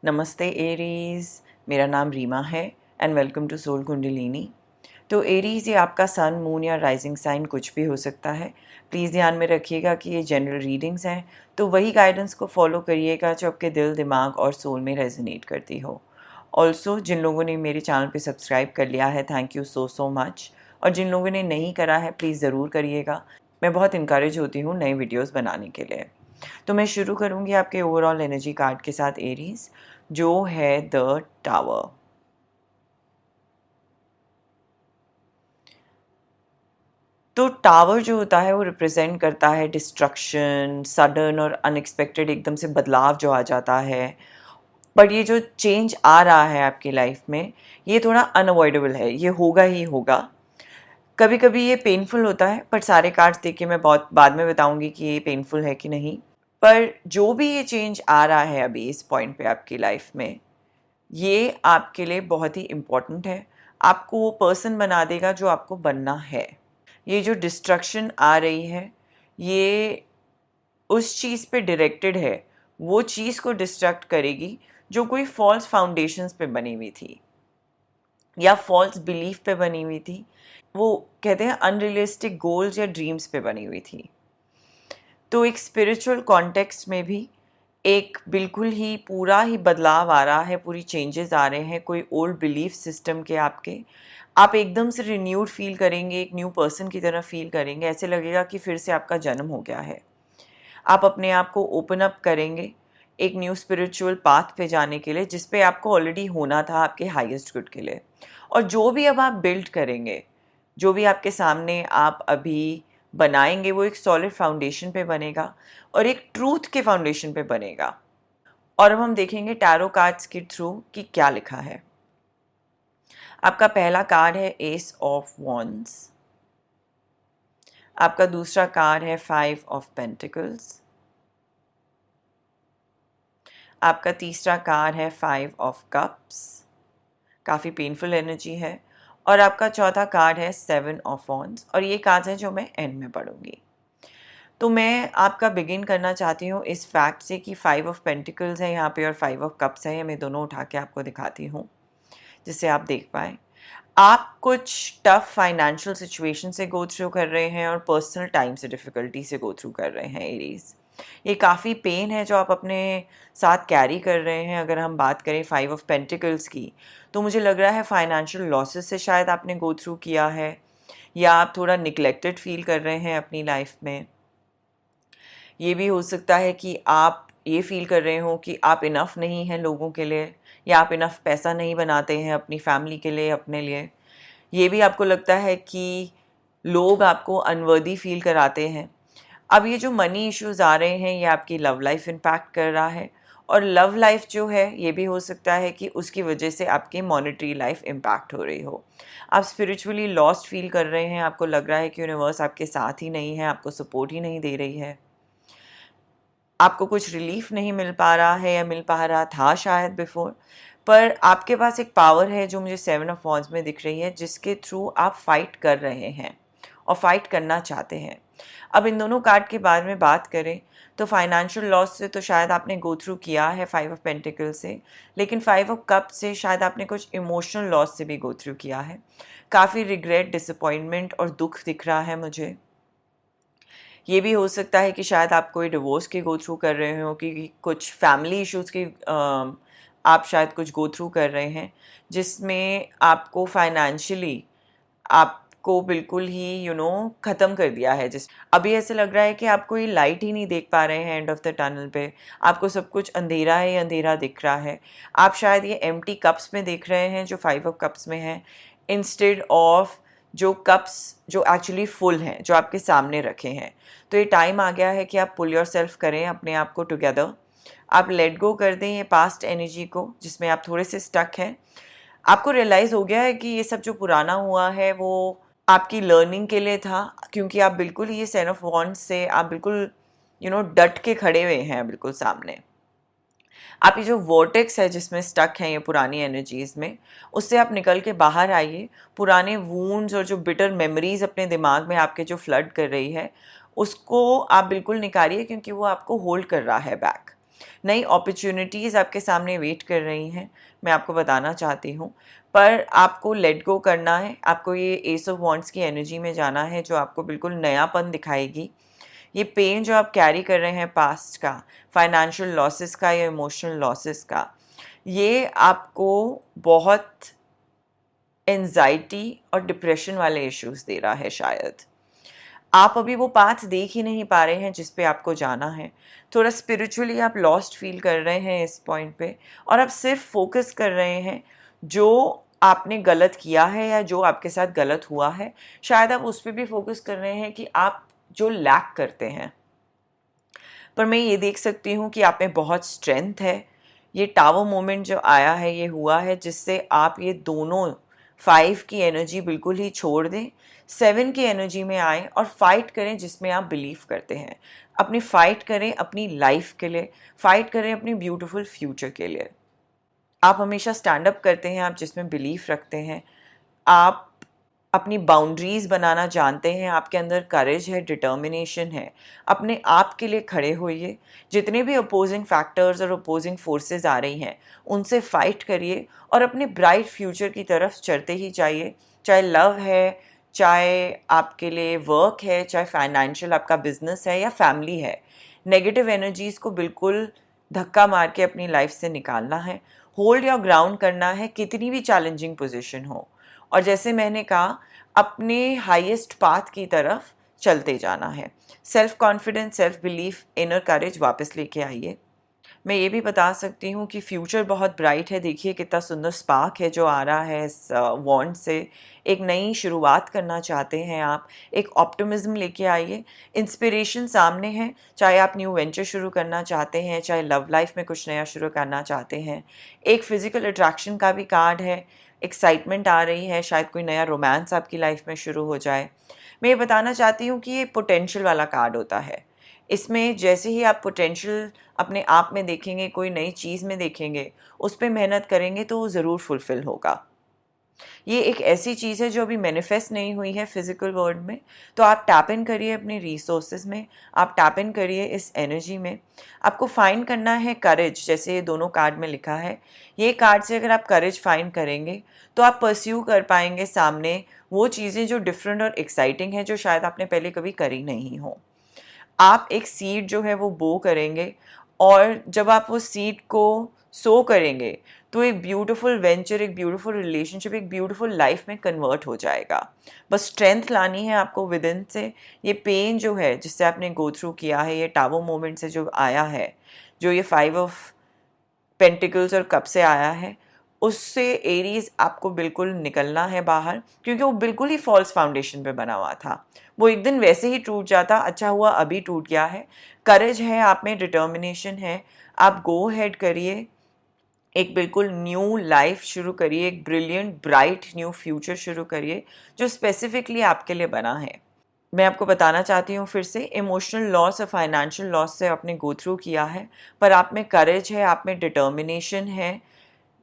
नमस्ते एरीज़, मेरा नाम रीमा है and welcome to soul Kundalini. तो एरीज़, ये आपका सन, मून या राइजिंग साइन कुछ भी हो सकता है। प्लीज़ ध्यान में रखिएगा कि ये जनरल रीडिंग्स हैं, तो वही गाइडेंस को फॉलो करिएगा जो आपके दिल, दिमाग और सोल में रेजोनेट करती हो। ऑल्सो जिन लोगों ने मेरे चैनल पे सब्सक्राइब कर लिया है, थैंक यू सो मच। और जिन लोगों ने नहीं करा है, प्लीज़ ज़रूर करिएगा। मैं बहुत इनकरेज होती हूँ नए वीडियोज़ बनाने के लिए। तो मैं शुरू करूँगी आपके ओवरऑल एनर्जी कार्ड के साथ एरीज़, जो है द टावर। तो टावर जो होता है वो रिप्रेजेंट करता है डिस्ट्रक्शन, सडन और अनएक्सपेक्टेड एकदम से बदलाव जो आ जाता है। बट ये जो चेंज आ रहा है आपकी लाइफ में, ये थोड़ा अनअवॉइडेबल है, ये होगा ही होगा। कभी कभी ये पेनफुल होता है, बट सारे कार्ड्स देख के मैं बहुत बाद में बताऊंगी कि ये पेनफुल है कि नहीं। पर जो भी ये चेंज आ रहा है अभी इस पॉइंट पे आपकी लाइफ में, ये आपके लिए बहुत ही इम्पोर्टेंट है। आपको वो पर्सन बना देगा जो आपको बनना है। ये जो डिस्ट्रक्शन आ रही है, ये उस चीज़ पे डायरेक्टेड है, वो चीज़ को डिस्ट्रक्ट करेगी जो कोई फॉल्स फाउंडेशंस पे बनी हुई थी या फॉल्स बिलीफ पे बनी हुई थी। वो कहते हैं अनरियलिस्टिक गोल्स या ड्रीम्स पे बनी हुई थी। तो एक स्पिरिचुअल कॉन्टेक्स्ट में भी एक बिल्कुल ही पूरा ही बदलाव आ रहा है, पूरी चेंजेस आ रहे हैं कोई ओल्ड बिलीफ सिस्टम के आपके। आप एकदम से रिन्यूड फील करेंगे, एक न्यू पर्सन की तरह फील करेंगे, ऐसे लगेगा कि फिर से आपका जन्म हो गया है। आप अपने आप को ओपन अप करेंगे एक न्यू स्पिरिचुअल पाथ पे जाने के लिए, जिस पे आपको ऑलरेडी होना था आपके हाईएस्ट गुड के लिए। और जो भी अब आप बिल्ड करेंगे, जो भी आपके सामने आप अभी बनाएंगे, वो एक सॉलिड फाउंडेशन पे बनेगा और एक ट्रूथ के फाउंडेशन पे बनेगा। और अब हम देखेंगे टैरो कार्ड्स के थ्रू कि क्या लिखा है। आपका पहला कार्ड है एस ऑफ वॉन्ड्स। आपका दूसरा कार्ड है 5 ऑफ पेंटिकल्स। आपका तीसरा कार्ड है 5 ऑफ कप्स, काफ़ी पेनफुल एनर्जी है। और आपका चौथा कार्ड है 7 ऑफ वॉन्ड्स। और ये कार्ड्स हैं जो मैं एंड में पढ़ूंगी। तो मैं आपका बिगिन करना चाहती हूँ इस फैक्ट से कि 5 ऑफ पेंटिकल्स है यहाँ पे और 5 ऑफ कप्स है। मैं दोनों उठा के आपको दिखाती हूँ जिससे आप देख पाए। आप कुछ टफ फाइनेंशियल सिचुएशन से गो थ्रू कर रहे हैं और पर्सनल टाइम से डिफ़िकल्टी से गो थ्रू कर रहे हैं एरीज़। ये काफ़ी पेन है जो आप अपने साथ कैरी कर रहे हैं। अगर हम बात करें 5 ऑफ पेंटिकल्स की, तो मुझे लग रहा है फाइनेंशियल लॉसेस से शायद आपने गो थ्रू किया है, या आप थोड़ा निगलेक्टेड फील कर रहे हैं अपनी लाइफ में। ये भी हो सकता है कि आप ये फील कर रहे हो कि आप इनफ नहीं हैं लोगों के लिए, या आप इनफ पैसा नहीं बनाते हैं अपनी फैमिली के लिए, अपने लिए। ये भी आपको लगता है कि लोग आपको अनवर्दी फील कराते हैं। अब ये जो मनी इश्यूज आ रहे हैं, ये आपकी लव लाइफ इम्पैक्ट कर रहा है। और लव लाइफ जो है, ये भी हो सकता है कि उसकी वजह से आपकी मॉनेटरी लाइफ इम्पैक्ट हो रही हो। आप स्पिरिचुअली लॉस्ट फील कर रहे हैं, आपको लग रहा है कि यूनिवर्स आपके साथ ही नहीं है, आपको सपोर्ट ही नहीं दे रही है, आपको कुछ रिलीफ नहीं मिल पा रहा है या मिल पा रहा था शायद बिफोर। पर आपके पास एक पावर है जो मुझे 7 ऑफ वॉन्ड्स में दिख रही है, जिसके थ्रू आप फाइट कर रहे हैं और फाइट करना चाहते हैं। अब इन दोनों कार्ड के बारे में बात करें तो फाइनेंशियल लॉस से तो शायद आपने गो थ्रू किया है 5 ऑफ पेंटिकल से, लेकिन 5 ऑफ कप से शायद आपने कुछ इमोशनल लॉस से भी गो थ्रू किया है। काफ़ी रिग्रेट, डिसअपॉइंटमेंट और दुख दिख रहा है मुझे। ये भी हो सकता है कि शायद आप कोई डिवोर्स के गो थ्रू कर रहे हो, कि कुछ फैमिली इश्यूज़ के आप शायद कुछ गो थ्रू कर रहे हैं, जिसमें आपको फाइनेंशियली आपको बिल्कुल ही ख़त्म कर दिया है। जिस अभी ऐसे लग रहा है कि आप कोई लाइट ही नहीं देख पा रहे हैं एंड ऑफ द टनल पे। आपको सब कुछ अंधेरा ही अंधेरा दिख रहा है। आप शायद ये एम्प्टी कप्स में देख रहे हैं जो 5 ऑफ कप्स में है, इंस्टेड ऑफ जो कप्स जो एक्चुअली फुल हैं, जो आपके सामने रखे हैं। तो ये टाइम आ गया है कि आप पुल योर सेल्फ करें अपने आप को टुगेदर। आप लेट गो कर दें ये पास्ट एनर्जी को जिसमें आप थोड़े से स्टक हैं। आपको रियलाइज़ हो गया है कि ये सब जो पुराना हुआ है वो आपकी लर्निंग के लिए था, क्योंकि आप बिल्कुल ये 7 ऑफ वॉन्ड्स से आप बिल्कुल डट के खड़े हुए हैं बिल्कुल सामने। आप ये जो वॉर्टेक्स है जिसमें स्टक हैं ये पुरानी एनर्जीज़ में, उससे आप निकल के बाहर आइए। पुराने वूंड्स और जो बिटर मेमोरीज अपने दिमाग में आपके जो फ्लड कर रही है, उसको आप बिल्कुल निकालिए, क्योंकि वो आपको होल्ड कर रहा है बैक। नई अपॉर्चुनिटीज़ आपके सामने वेट कर रही हैं, मैं आपको बताना चाहती हूँ। पर आपको लेट गो करना है, आपको ये एस ऑफ वॉन्ड्स की एनर्जी में जाना है जो आपको बिल्कुल नयापन दिखाएगी। ये पेन जो आप कैरी कर रहे हैं पास्ट का, फाइनेंशियल लॉसेस का या इमोशनल लॉसेस का, ये आपको बहुत एंजाइटी और डिप्रेशन वाले इश्यूज दे रहा है शायद। आप अभी वो पाथ देख ही नहीं पा रहे हैं जिस पे आपको जाना है। थोड़ा स्पिरिचुअली आप लॉस्ट फील कर रहे हैं इस पॉइंट पे, और आप सिर्फ फोकस कर रहे हैं जो आपने गलत किया है या जो आपके साथ गलत हुआ है। शायद आप उस पर भी फोकस कर रहे हैं कि आप जो लैक करते हैं। पर मैं ये देख सकती हूँ कि आप में बहुत स्ट्रेंथ है। ये टावर मोमेंट जो आया है ये हुआ है जिससे आप ये दोनों 5 की एनर्जी बिल्कुल ही छोड़ दें, 7 की एनर्जी में आएँ और फाइट करें जिसमें आप बिलीव करते हैं। अपनी फाइट करें अपनी लाइफ के लिए, फाइट करें अपनी ब्यूटीफुल फ्यूचर के लिए। आप हमेशा स्टैंड अप करते हैं, आप जिसमें बिलीफ रखते हैं, आप अपनी बाउंड्रीज़ बनाना जानते हैं, आपके अंदर करेज है, डिटर्मिनेशन है। अपने आप के लिए खड़े होइए। जितने भी अपोजिंग फैक्टर्स और अपोजिंग फोर्सेस आ रही हैं उनसे फाइट करिए और अपने ब्राइट फ्यूचर की तरफ चलते ही जाइए। चाहे लव है, चाहे आपके लिए वर्क है, चाहे फाइनेंशियल आपका बिजनेस है या फैमिली है। नेगेटिव एनर्जीज़ को बिल्कुल धक्का मार के अपनी लाइफ से निकालना है। होल्ड योर ग्राउंड करना है कितनी भी चैलेंजिंग पोजीशन हो, और जैसे मैंने कहा अपने हाईएस्ट पाथ की तरफ चलते जाना है। Self confidence, self belief, inner courage वापस लेके आइए। मैं ये भी बता सकती हूँ कि फ्यूचर बहुत ब्राइट है। देखिए कितना सुंदर स्पार्क है जो आ रहा है इस वॉन्ड से। एक नई शुरुआत करना चाहते हैं आप, एक ऑप्टिमिज्म लेके आइए। इंस्पिरेशन सामने है, चाहे आप न्यू वेंचर शुरू करना चाहते हैं, चाहे लव लाइफ में कुछ नया शुरू करना चाहते हैं। एक फिजिकल अट्रैक्शन का भी कार्ड है, एक्साइटमेंट आ रही है, शायद कोई नया रोमांस आपकी लाइफ में शुरू हो जाए। मैं ये बताना चाहती हूँ कि ये पोटेंशियल वाला कार्ड होता है। इसमें जैसे ही आप पोटेंशियल अपने आप में देखेंगे, कोई नई चीज़ में देखेंगे, उस पे मेहनत करेंगे तो वो ज़रूर फुलफ़िल होगा। ये एक ऐसी चीज़ है जो अभी मैनिफेस्ट नहीं हुई है फिजिकल वर्ल्ड में, तो आप टैप इन करिए अपनी रिसोर्सेज में, आप टैप इन करिए इस एनर्जी में। आपको फाइंड करना है करेज, जैसे ये दोनों कार्ड में लिखा है। ये कार्ड से अगर आप करेज फाइंड करेंगे तो आप परस्यू कर पाएंगे सामने वो चीज़ें जो डिफरेंट और एक्साइटिंग है, जो शायद आपने पहले कभी करी नहीं हो। आप एक सीड जो है वो बो करेंगे, और जब आप वो सीड को सो करेंगे तो एक ब्यूटीफुल वेंचर, एक ब्यूटीफुल रिलेशनशिप, एक ब्यूटीफुल लाइफ में कन्वर्ट हो जाएगा। बस स्ट्रेंथ लानी है आपको विद इन से। ये पेन जो है जिससे आपने गो थ्रू किया है, ये टावर मोमेंट से जो आया है, जो ये 5 ऑफ पेंटिकल्स और कप से आया है, उससे एरीज आपको बिल्कुल निकलना है बाहर, क्योंकि वो बिल्कुल ही फॉल्स फाउंडेशन पे बना हुआ था। वो एक दिन वैसे ही टूट जाता, अच्छा हुआ अभी टूट गया है। करेज है आप में, डिटर्मिनेशन है, आप गो हेड करिए, एक बिल्कुल न्यू लाइफ शुरू करिए, एक ब्रिलियंट ब्राइट न्यू फ्यूचर शुरू करिए जो स्पेसिफिकली आपके लिए बना है। मैं आपको बताना चाहती हूँ फिर से, इमोशनल लॉस और फाइनेंशियल लॉस से आपने गो थ्रू किया है, पर आप में करेज है, आप में डिटर्मिनेशन है,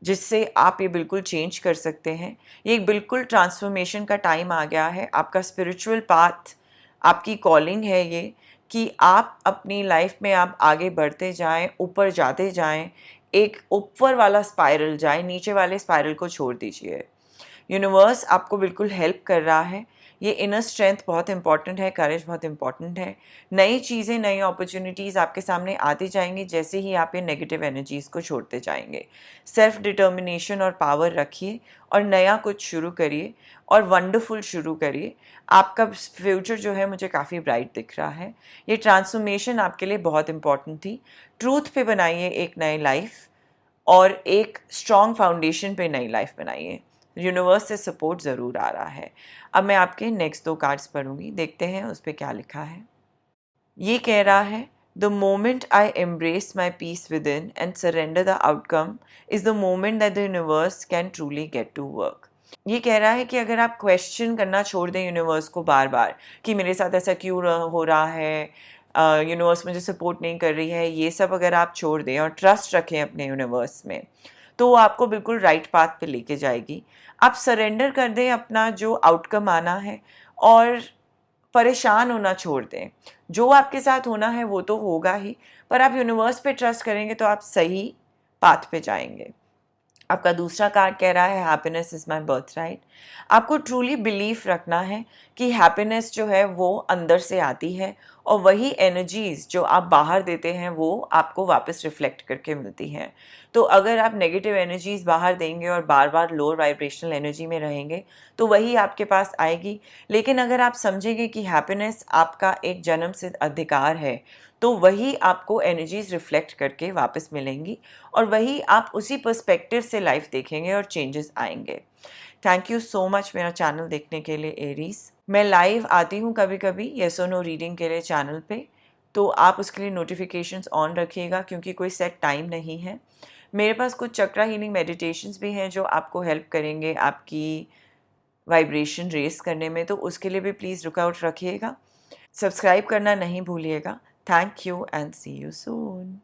जिससे आप ये बिल्कुल चेंज कर सकते हैं। ये एक बिल्कुल ट्रांसफॉर्मेशन का टाइम आ गया है। आपका स्पिरिचुअल पाथ, आपकी कॉलिंग है ये, कि आप अपनी लाइफ में आप आगे बढ़ते जाएं, ऊपर जाते जाएं, एक ऊपर वाला स्पाइरल जाए, नीचे वाले स्पाइरल को छोड़ दीजिए। यूनिवर्स आपको बिल्कुल हेल्प कर रहा है। ये इनर स्ट्रेंथ बहुत इंपॉर्टेंट है, करेज बहुत इंपॉर्टेंट है। नई चीज़ें, नई अपॉर्चुनिटीज़ आपके सामने आती जाएंगी जैसे ही आप ये नेगेटिव एनर्जीज़ को छोड़ते जाएंगे। सेल्फ डिटर्मिनेशन और पावर रखिए और नया कुछ शुरू करिए और वंडरफुल शुरू करिए। आपका फ्यूचर जो है मुझे काफ़ी ब्राइट दिख रहा है। ये ट्रांसफॉर्मेशन आपके लिए बहुत इंपॉर्टेंट थी। ट्रूथ पे बनाइए एक नई लाइफ, और एक स्ट्रॉन्ग फाउंडेशन पे नई लाइफ बनाइए। यूनिवर्स से सपोर्ट ज़रूर आ रहा है। अब मैं आपके नेक्स्ट 2 कार्ड्स पढ़ूंगी, देखते हैं उस पर क्या लिखा है। ये कह रहा है, the moment I embrace my peace within and surrender the outcome is the moment that the universe can truly get to work. ये कह रहा है कि अगर आप क्वेश्चन करना छोड़ दें यूनिवर्स को बार बार कि मेरे साथ ऐसा क्यों हो रहा है, यूनिवर्स मुझे सपोर्ट नहीं कर रही है, ये सब अगर आप छोड़ दें और ट्रस्ट रखें अपने यूनिवर्स में, तो वो आपको बिल्कुल राइट पाथ पे लेके जाएगी। आप सरेंडर कर दें अपना जो आउटकम आना है, और परेशान होना छोड़ दें। जो आपके साथ होना है वो तो होगा ही, पर आप यूनिवर्स पे ट्रस्ट करेंगे तो आप सही पाथ पे जाएंगे। आपका दूसरा कार्ड कह रहा है happiness is my birth right. आपको ट्रूली बिलीफ रखना है कि हैप्पीनेस जो है वो अंदर से आती है और वही एनर्जीज जो आप बाहर देते हैं वो आपको वापस रिफ्लेक्ट करके मिलती हैं। तो अगर आप नेगेटिव एनर्जीज बाहर देंगे और बार बार लोअर वाइब्रेशनल एनर्जी में रहेंगे तो वही आपके पास आएगी। लेकिन अगर आप समझेंगे कि हैप्पीनेस आपका एक जन्म सिद्ध अधिकार है तो वही आपको एनर्जीज रिफ्लेक्ट करके वापस मिलेंगी और वही आप उसी पर्सपेक्टिव से लाइफ देखेंगे और चेंजेस आएंगे। थैंक यू सो मच मेरा चैनल देखने के लिए एरीज। मैं लाइव आती हूँ कभी कभी येस और नो रीडिंग के लिए चैनल पे, तो आप उसके लिए नोटिफिकेशंस ऑन रखिएगा क्योंकि कोई सेट टाइम नहीं है। मेरे पास कुछ चक्रा हीलिंग मेडिटेशंस भी हैं जो आपको हेल्प करेंगे आपकी वाइब्रेशन रेस करने में, तो उसके लिए भी प्लीज़ लुकआउट रखिएगा। सब्सक्राइब करना नहीं भूलिएगा। Thank you and see you soon.